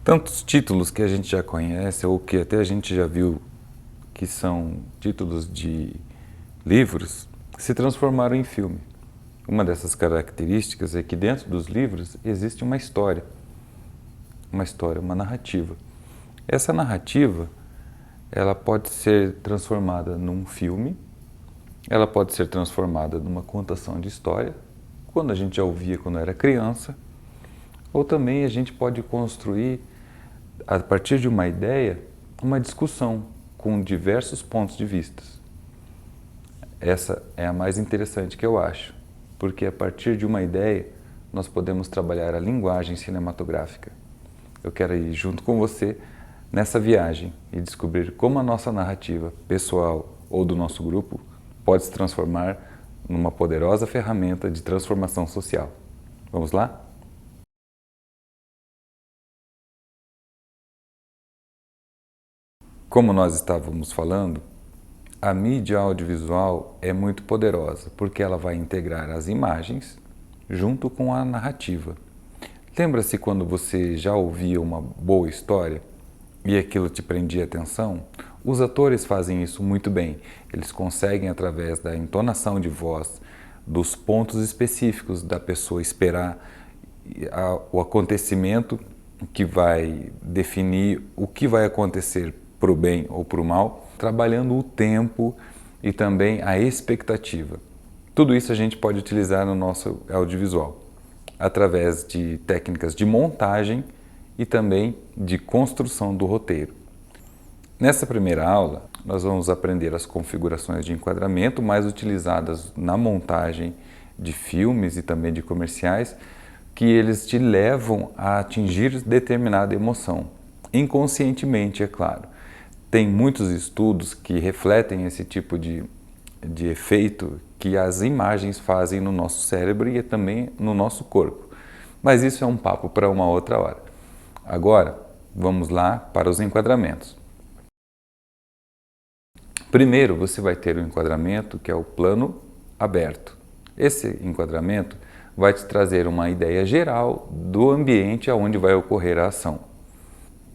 Tantos títulos que a gente já conhece ou que até a gente já viu que são títulos de livros se transformaram em filme. Uma dessas características é que dentro dos livros existe uma história, uma narrativa. Essa narrativa, ela pode ser transformada num filme, ela pode ser transformada numa contação de história, quando a gente já ouvia quando era criança, ou também a gente pode construir, a partir de uma ideia, uma discussão com diversos pontos de vista. Essa é a mais interessante que eu acho, porque a partir de uma ideia nós podemos trabalhar a linguagem cinematográfica. Eu quero ir junto com você nessa viagem e descobrir como a nossa narrativa pessoal ou do nosso grupo pode se transformar numa poderosa ferramenta de transformação social. Vamos lá? Como nós estávamos falando, a mídia audiovisual é muito poderosa porque ela vai integrar as imagens junto com a narrativa. Lembra-se quando você já ouvia uma boa história e aquilo te prendia atenção? Os atores fazem isso muito bem. Eles conseguem, através da entonação de voz, dos pontos específicos da pessoa esperar o acontecimento que vai definir o que vai acontecer para o bem ou para o mal, trabalhando o tempo e também a expectativa. Tudo isso a gente pode utilizar no nosso audiovisual, através de técnicas de montagem e também de construção do roteiro. Nessa primeira aula, nós vamos aprender as configurações de enquadramento mais utilizadas na montagem de filmes e também de comerciais, que eles te levam a atingir determinada emoção, inconscientemente, é claro. Tem muitos estudos que refletem esse tipo de efeito que as imagens fazem no nosso cérebro e também no nosso corpo. Mas isso é um papo para uma outra hora. Agora, vamos lá para os enquadramentos. Primeiro, você vai ter o enquadramento, que é o plano aberto. Esse enquadramento vai te trazer uma ideia geral do ambiente onde vai ocorrer a ação.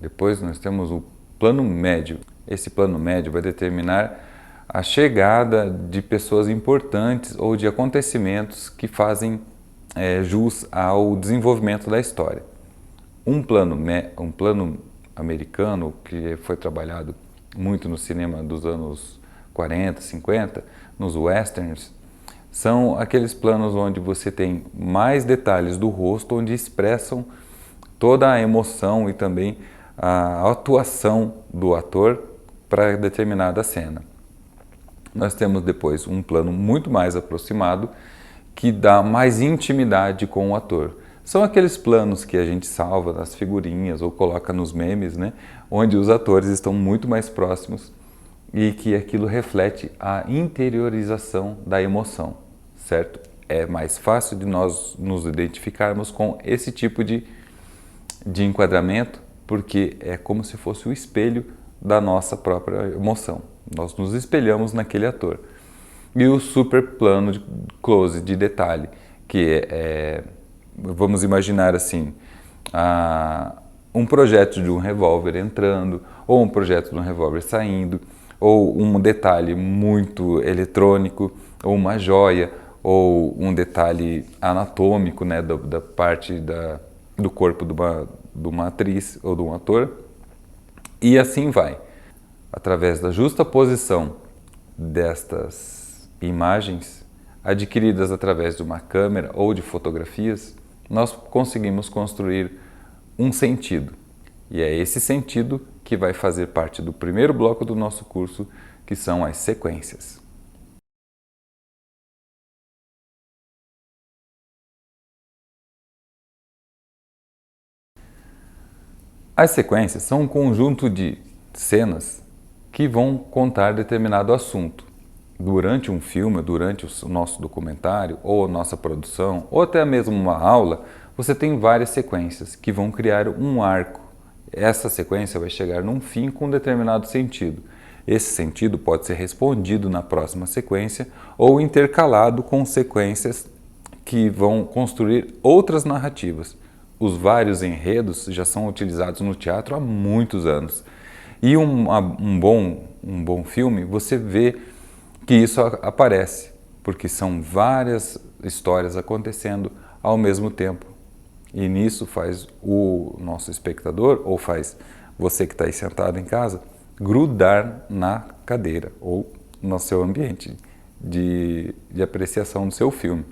Depois nós temos o plano médio. Esse plano médio vai determinar a chegada de pessoas importantes ou de acontecimentos que fazem jus ao desenvolvimento da história. Um plano americano, que foi trabalhado muito no cinema dos anos 40, 50, nos westerns, são aqueles planos onde você tem mais detalhes do rosto, onde expressam toda a emoção e também a atuação do ator para determinada cena. Nós temos depois um plano muito mais aproximado que dá mais intimidade com o ator. São aqueles planos que a gente salva nas figurinhas ou coloca nos memes, né? Onde os atores estão muito mais próximos e que aquilo reflete a interiorização da emoção, certo? É mais fácil de nós nos identificarmos com esse tipo de enquadramento, porque é como se fosse o espelho da nossa própria emoção. Nós nos espelhamos naquele ator. E o super plano de close, de detalhe, que vamos imaginar assim, um projeto de um revólver entrando, ou um projeto de um revólver saindo, ou um detalhe muito eletrônico, ou uma joia, ou um detalhe anatômico, né, da parte do corpo de uma atriz ou de um ator. E assim vai. Através da justa posição destas imagens, adquiridas através de uma câmera ou de fotografias, nós conseguimos construir um sentido. E é esse sentido que vai fazer parte do primeiro bloco do nosso curso, que são as sequências. As sequências são um conjunto de cenas que vão contar determinado assunto. Durante um filme, durante o nosso documentário, ou a nossa produção, ou até mesmo uma aula, você tem várias sequências que vão criar um arco. Essa sequência vai chegar num fim com um determinado sentido. Esse sentido pode ser respondido na próxima sequência ou intercalado com sequências que vão construir outras narrativas. os vários enredos já são utilizados no teatro há muitos anos. E um bom filme, você vê que isso aparece, porque são várias histórias acontecendo ao mesmo tempo. E nisso faz o nosso espectador, ou faz você que está aí sentado em casa, grudar na cadeira ou no seu ambiente de apreciação do seu filme.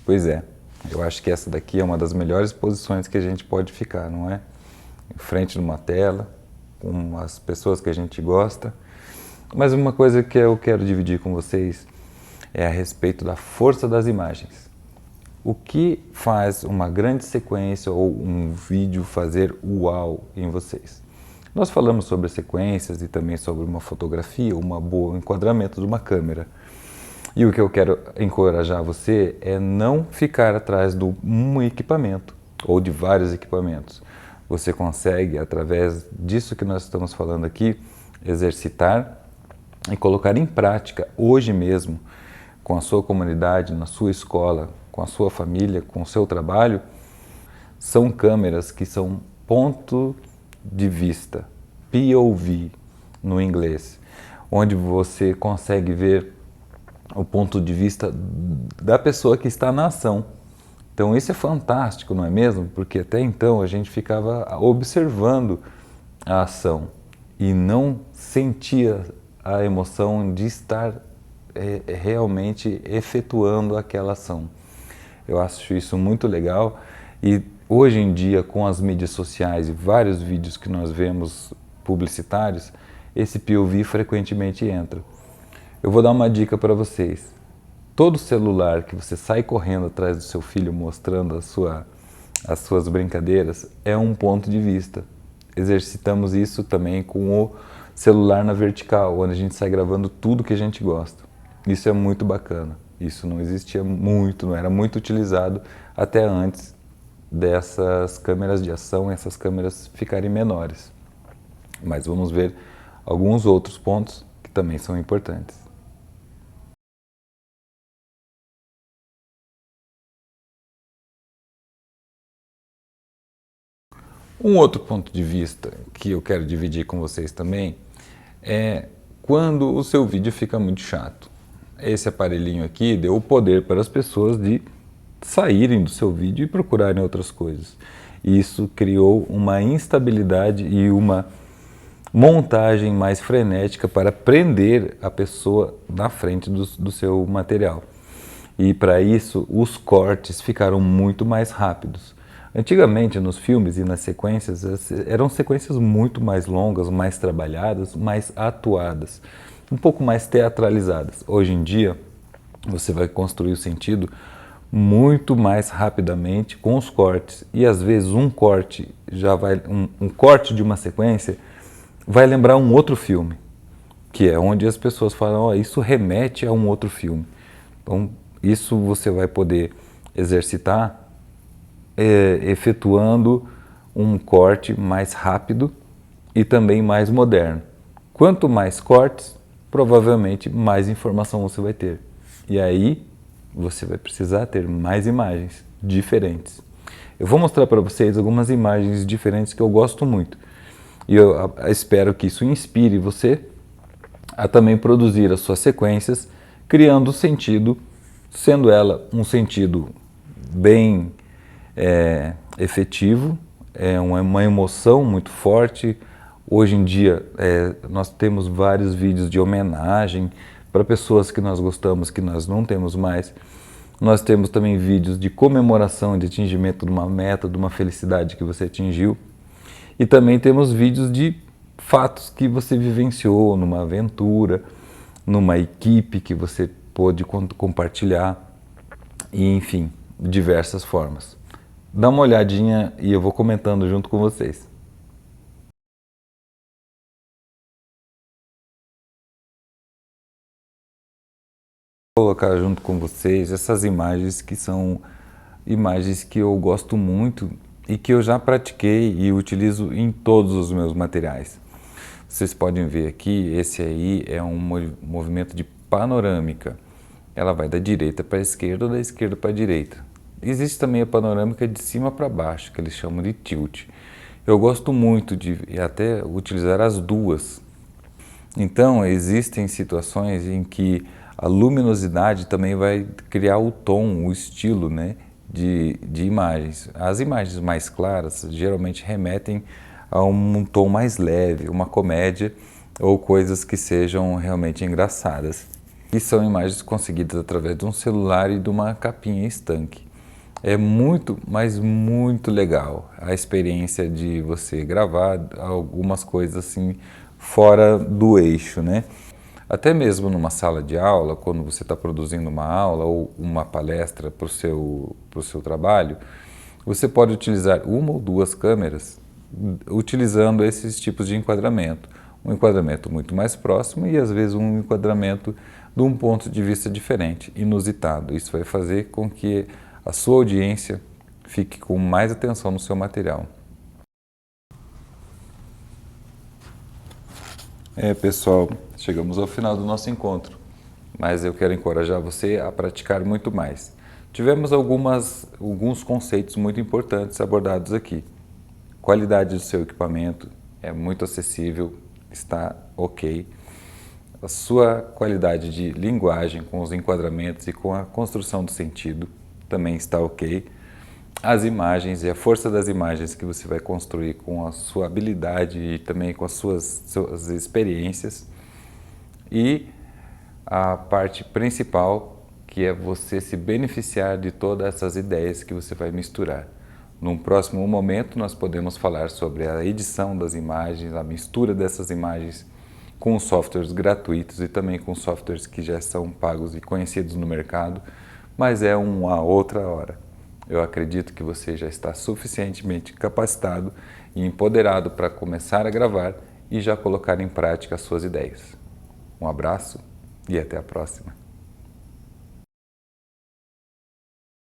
Pois é, eu acho que essa daqui é uma das melhores posições que a gente pode ficar, não é? Em frente de uma tela, com as pessoas que a gente gosta. Mas uma coisa que eu quero dividir com vocês é a respeito da força das imagens. O que faz uma grande sequência ou um vídeo fazer uau em vocês? Nós falamos sobre sequências e também sobre uma fotografia, um bom enquadramento de uma câmera. E o que eu quero encorajar você é não ficar atrás de um equipamento ou de vários equipamentos. Você consegue, através disso que nós estamos falando aqui, exercitar e colocar em prática hoje mesmo, com a sua comunidade, na sua escola, com a sua família, com o seu trabalho. São câmeras que são ponto de vista, POV no inglês, onde você consegue ver o ponto de vista da pessoa que está na ação. Então isso é fantástico, não é mesmo? Porque até então a gente ficava observando a ação e não sentia a emoção de estar realmente efetuando aquela ação. Eu acho isso muito legal e hoje em dia, com as mídias sociais e vários vídeos que nós vemos publicitários, esse POV frequentemente entra. Eu vou dar uma dica para vocês. Todo celular que você sai correndo atrás do seu filho mostrando as suas brincadeiras é um ponto de vista. Exercitamos isso também com o celular na vertical, onde a gente sai gravando tudo que a gente gosta. Isso é muito bacana. Isso não existia muito, não era muito utilizado até antes dessas câmeras de ação, essas câmeras ficarem menores. Mas vamos ver alguns outros pontos que também são importantes. Um outro ponto de vista que eu quero dividir com vocês também é quando o seu vídeo fica muito chato. Esse aparelhinho aqui deu o poder para as pessoas de saírem do seu vídeo e procurarem outras coisas. E isso criou uma instabilidade e uma montagem mais frenética para prender a pessoa na frente do seu material. E para isso, os cortes ficaram muito mais rápidos. Antigamente, nos filmes e nas sequências, eram sequências muito mais longas, mais trabalhadas, mais atuadas, um pouco mais teatralizadas. Hoje em dia, você vai construir o sentido muito mais rapidamente com os cortes. E às vezes um corte um corte de uma sequência vai lembrar um outro filme, que é onde as pessoas falam, oh, isso remete a um outro filme. Então, isso você vai poder exercitar efetuando um corte mais rápido e também mais moderno. Quanto mais cortes, provavelmente mais informação você vai ter. E aí você vai precisar ter mais imagens diferentes. Eu vou mostrar para vocês algumas imagens diferentes que eu gosto muito. E eu espero que isso inspire você a também produzir as suas sequências, criando sentido, sendo ela um sentido bem efetivo, uma emoção muito forte. Hoje em dia nós temos vários vídeos de homenagem para pessoas que nós gostamos, que nós não temos mais. Nós temos também vídeos de comemoração, de atingimento de uma meta, de uma felicidade que você atingiu. E também temos vídeos de fatos que você vivenciou numa aventura, numa equipe que você pôde compartilhar, e enfim, diversas formas. Dá uma olhadinha e eu vou comentando junto com vocês. Vou colocar junto com vocês essas imagens que são imagens que eu gosto muito e que eu já pratiquei e utilizo em todos os meus materiais. Vocês podem ver aqui, esse aí é um movimento de panorâmica. Ela vai da direita para a esquerda ou da esquerda para a direita. Existe também a panorâmica de cima para baixo, que eles chamam de tilt. Eu gosto muito de até utilizar as duas. Então, existem situações em que a luminosidade também vai criar o tom, o estilo, né, de imagens. As imagens mais claras geralmente remetem a um tom mais leve, uma comédia ou coisas que sejam realmente engraçadas. E são imagens conseguidas através de um celular e de uma capinha estanque. É muito, mas muito legal a experiência de você gravar algumas coisas assim fora do eixo, né? Até mesmo numa sala de aula, quando você está produzindo uma aula ou uma palestra para o seu trabalho, você pode utilizar uma ou duas câmeras utilizando esses tipos de enquadramento. Um enquadramento muito mais próximo e às vezes um enquadramento de um ponto de vista diferente, inusitado. Isso vai fazer com que a sua audiência fique com mais atenção no seu material. Pessoal, chegamos ao final do nosso encontro, mas eu quero encorajar você a praticar muito mais. Tivemos alguns conceitos muito importantes abordados aqui. Qualidade do seu equipamento é muito acessível, está ok. A sua qualidade de linguagem com os enquadramentos e com a construção do sentido também está ok. As imagens e a força das imagens que você vai construir com a sua habilidade e também com as suas experiências. E a parte principal, que é você se beneficiar de todas essas ideias que você vai misturar. Num próximo momento, nós podemos falar sobre a edição das imagens, a mistura dessas imagens com softwares gratuitos e também com softwares que já são pagos e conhecidos no mercado, mas é uma outra hora. Eu acredito que você já está suficientemente capacitado e empoderado para começar a gravar e já colocar em prática as suas ideias. Um abraço e até a próxima.